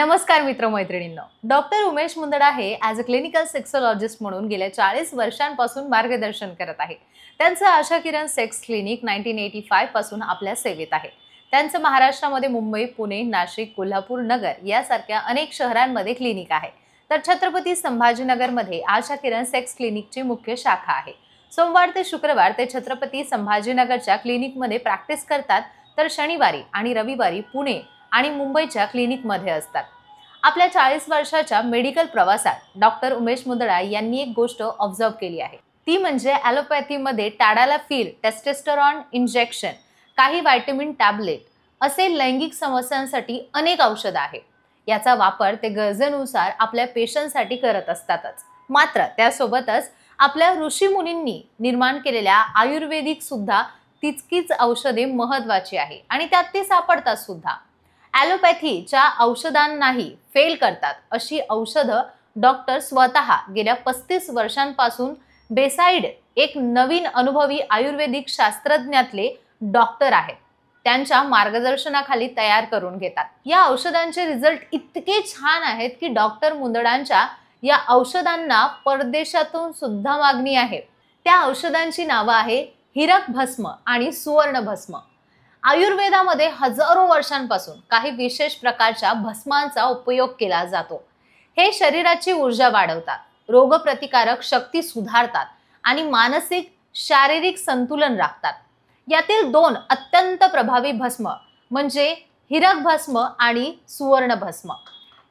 नमस्कार मित्रमैत्रिणींनो, डॉक्टर उमेश मुंदडा हे as a clinical sexologist म्हणून गेल्या 40 वर्षांपासून मार्गदर्शन करत आहे. त्यांचं आशा किरण सेक्स क्लिनिक 1985 पासून आपल्या सेवेत आहे. त्यांचं महाराष्ट्रामध्ये मुंबई, पुणे, नाशिक, कोल्हापूर, नगर यासारख्या अनेक शहरांमध्ये क्लिनिक आहे. तर छत्रपती संभाजीनगरमध्ये आशा किरण सेक्स क्लिनिकची मुख्य शाखा आहे. सोमवार ते शुक्रवार ते छत्रपती संभाजीनगरच्या क्लिनिकमध्ये प्रॅक्टिस करतात, तर शनिवारी आणि रविवारी पुणे आणि मुंबईच्या क्लिनिकमध्ये असतात. आपल्या 40 वर्षाच्या मेडिकल प्रवासात डॉक्टर उमेश मुंदडा यांनी एक गोष्ट ऑब्झर्व केली आहे. ती म्हणजे ॲलोपॅथीमध्ये टॅडालाफिल, टेस्टोस्टेरॉन इंजेक्शन, काही व्हिटॅमिन टॅबलेट असे लैंगिक समस्यांसाठी अनेक औषधं आहेत. याचा वापर ते गरजेनुसार आपल्या पेशंटसाठी करत असतातच. मात्र त्यासोबतच आपल्या ऋषीमुनींनी निर्माण केलेल्या आयुर्वेदिक सुद्धा तितकीच औषधे महत्त्वाची आहे आणि त्यात ते सापडतात सुद्धा. ॲलोपॅथीच्या औषधांनाही फेल करतात अशी औषधं डॉक्टर स्वतः गेल्या 35 वर्षांपासून बेसाइड एक नवीन अनुभवी आयुर्वेदिक शास्त्रज्ञातले डॉक्टर आहेत. त्यांच्या मार्गदर्शनाखाली तयार करून घेतात. या औषधांचे रिझल्ट इतके छान आहेत की डॉक्टर मुंदडांच्या या औषधांना परदेशातून सुद्धा मागणी आहे. त्या औषधांची नावं आहे हिरक भस्म आणि सुवर्ण भस्म. आयुर्वेदामध्ये हजारो वर्षांपासून काही विशेष प्रकारच्या भस्मांचा उपयोग केला जातो. हे शरीराची ऊर्जा वाढवतात, रोगप्रतिकारक शक्ती सुधारतात आणि मानसिक शारीरिक संतुलन राखतात. यातील दोन अत्यंत प्रभावी भस्म म्हणजे हिरक भस्म आणि सुवर्ण भस्म.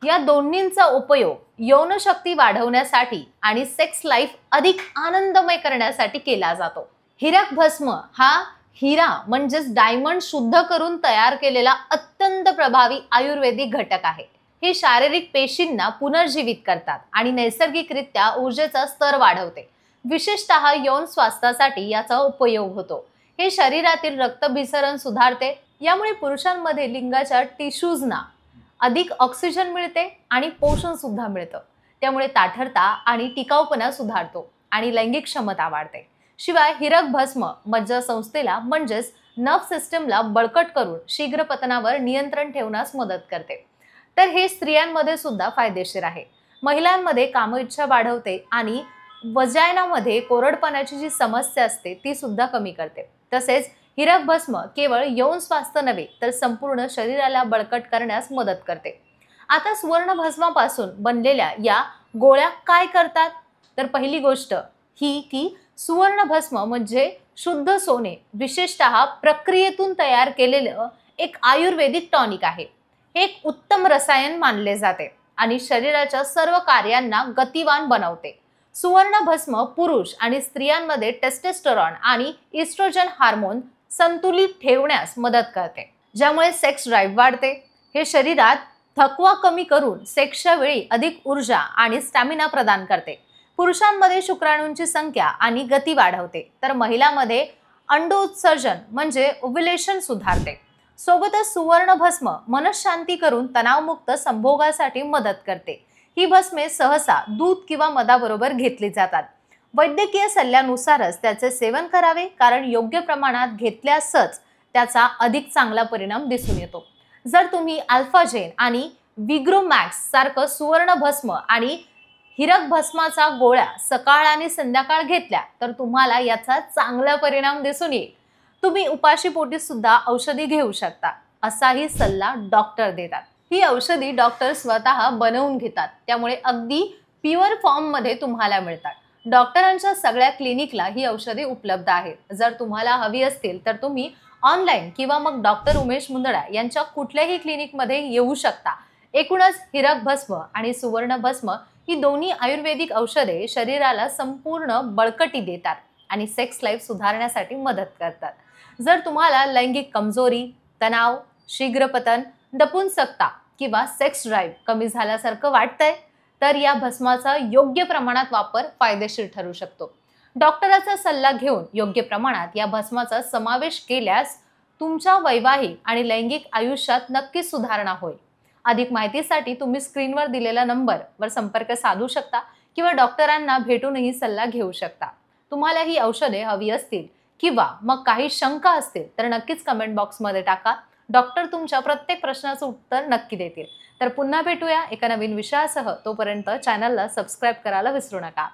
या दोन्हींचा उपयोग यौनशक्ती वाढवण्यासाठी आणि सेक्स लाईफ अधिक आनंदमय करण्यासाठी केला जातो. हिरक भस्म हा हिरा म्हणजेच डायमंड शुद्ध करून तयार केलेला अत्यंत प्रभावी आयुर्वेदिक घटक आहे. हे शारीरिक पेशींना पुनर्जीवित करतात आणि नैसर्गिकरित्या ऊर्जेचा स्तर वाढवते. विशेषतः यौन स्वास्थ्यासाठी याचा उपयोग होतो. हे शरीरातील रक्तभिसरण सुधारते. यामुळे पुरुषांमध्ये लिंगाच्या टिश्यूजना अधिक ऑक्सिजन मिळते आणि पोषण सुद्धा मिळतं. त्यामुळे ताठरता आणि टिकाऊपणा सुधारतो आणि लैंगिक क्षमता वाढते. शिवाय हिरक भस्म मज्जासंस्थेला म्हणजेच नर्व्ह सिस्टमला बळकट करून शीघ्र पतनावर नियंत्रण ठेवण्यास मदत करते. तर हे स्त्रियांमध्ये सुद्धा फायदेशीर आहे. महिलांमध्ये कामइच्छा वाढवते आणि वजायनामध्ये कोरडपणाची जी समस्या असते ती सुद्धा कमी करते. तसेच हिरक भस्म केवळ यौन स्वास्थ्य नव्हे तर संपूर्ण शरीराला बळकट करण्यास मदत करते. आता सुवर्ण भस्मापासून बनलेल्या या गोळ्या काय करतात? तर पहिली गोष्ट ही की सुवर्ण भस्म म्हणजे शुद्ध सोने, विशेषतः प्रक्रियेतून तयार केलेलं एक आयुर्वेदिक टॉनिक आहे. हे एक उत्तम रसायन मानले जाते आणि शरीराच्या सर्व कार्यांना गतिवान बनवते. सुवर्ण भस्म पुरुष आणि स्त्रियांमध्ये टेस्टोस्टेरॉन आणि इस्ट्रोजन हार्मोन संतुलित ठेवण्यास मदत करते, ज्यामुळे सेक्स ड्राईव्ह वाढते. हे शरीरात थकवा कमी करून सेक्सच्या वेळी अधिक ऊर्जा आणि स्टॅमिना प्रदान करते. पुरुषांमध्ये शुक्राणूंची संख्या आणि गती वाढवते, तर महिलांमध्ये अंडोत्सर्जन म्हणजे ओव्युलेशन सुधारते. सोबतच सुवर्ण भस्म मनःशांती करून तणावमुक्त संभोगासाठी मदत करते. ही भस्मे सहसा दूध किंवा मधाबरोबर घेतली जातात. वैद्यकीय सल्ल्यानुसारच त्याचे सेवन करावे, कारण योग्य प्रमाणात घेतल्यासच त्याचा अधिक चांगला परिणाम दिसून येतो. जर तुम्ही अल्फाजेन आणि विग्रोमॅक्स सारखं सुवर्ण भस्म आणि हिरक भस्माचा गोळ्या सकाळ आणि संध्याकाळ घेतल्या तर तुम्हाला याचा चांगला परिणाम दिसून येईल. तुम्ही उपाशीपोटी सुद्धा औषधी घेऊ शकता, असाही सल्ला डॉक्टर देतात. ही औषधी डॉक्टर स्वतः बनवून घेतात, त्यामुळे अगदी प्युअर फॉर्ममध्ये तुम्हाला मिळतात. डॉक्टरांच्या सगळ्या क्लिनिकला ही औषधी उपलब्ध आहेत. जर तुम्हाला हवी असतील तर तुम्ही ऑनलाईन किंवा मग डॉक्टर उमेश मुंदडा यांच्या कुठल्याही क्लिनिकमध्ये येऊ शकता. एकूणच हिरक भस्म आणि सुवर्ण भस्म ही दोन्ही आयुर्वेदिक औषधे शरीराला संपूर्ण बळकटी देतात आणि सेक्स लाईफ सुधारण्यासाठी मदत करतात. जर तुम्हाला लैंगिक कमजोरी, तणाव, शीघ्रपतन, नपुंसकता किंवा सेक्स ड्राईव्ह कमी झाल्यासारखं वाटतंय तर या भस्माचा योग्य प्रमाणात वापर फायदेशीर ठरू शकतो. डॉक्टराचा सल्ला घेऊन योग्य प्रमाणात या भस्माचा समावेश केल्यास तुमच्या वैवाहिक आणि लैंगिक आयुष्यात नक्कीच सुधारणा होईल. अधिक माहितीसाठी तुम्ही स्क्रीनवर दिलेल्या नंबरवर संपर्क साधू शकता किंवा डॉक्टरांना भेटूनही सल्ला घेऊ शकता. तुम्हाला ही औषधे हवी असतील किंवा मग काही शंका असतील तर नक्कीच कमेंट बॉक्समध्ये टाका. डॉक्टर तुमच्या प्रत्येक प्रश्नाचं उत्तर नक्की देतील. तर पुन्हा भेटूया एका नवीन विषयासह. तोपर्यंत चॅनलला सबस्क्राईब करायला विसरू नका.